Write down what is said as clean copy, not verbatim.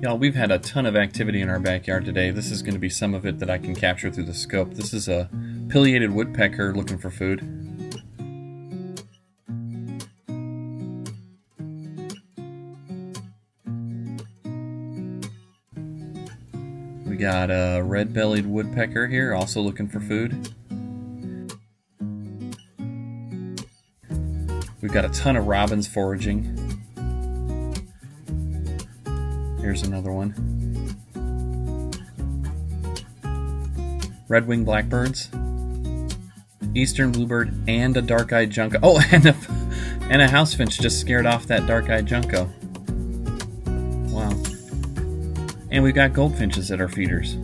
Y'all, we've had a ton of activity in our backyard today. This is going to be some of it that I can capture through the scope. This is a pileated woodpecker looking for food. We got a red-bellied woodpecker here, also looking for food. We've got a ton of robins foraging. Here's another one. Red-winged blackbirds, eastern bluebird, and a dark-eyed junco. Oh, and a house finch just scared off that dark-eyed junco. Wow. And we've got goldfinches at our feeders.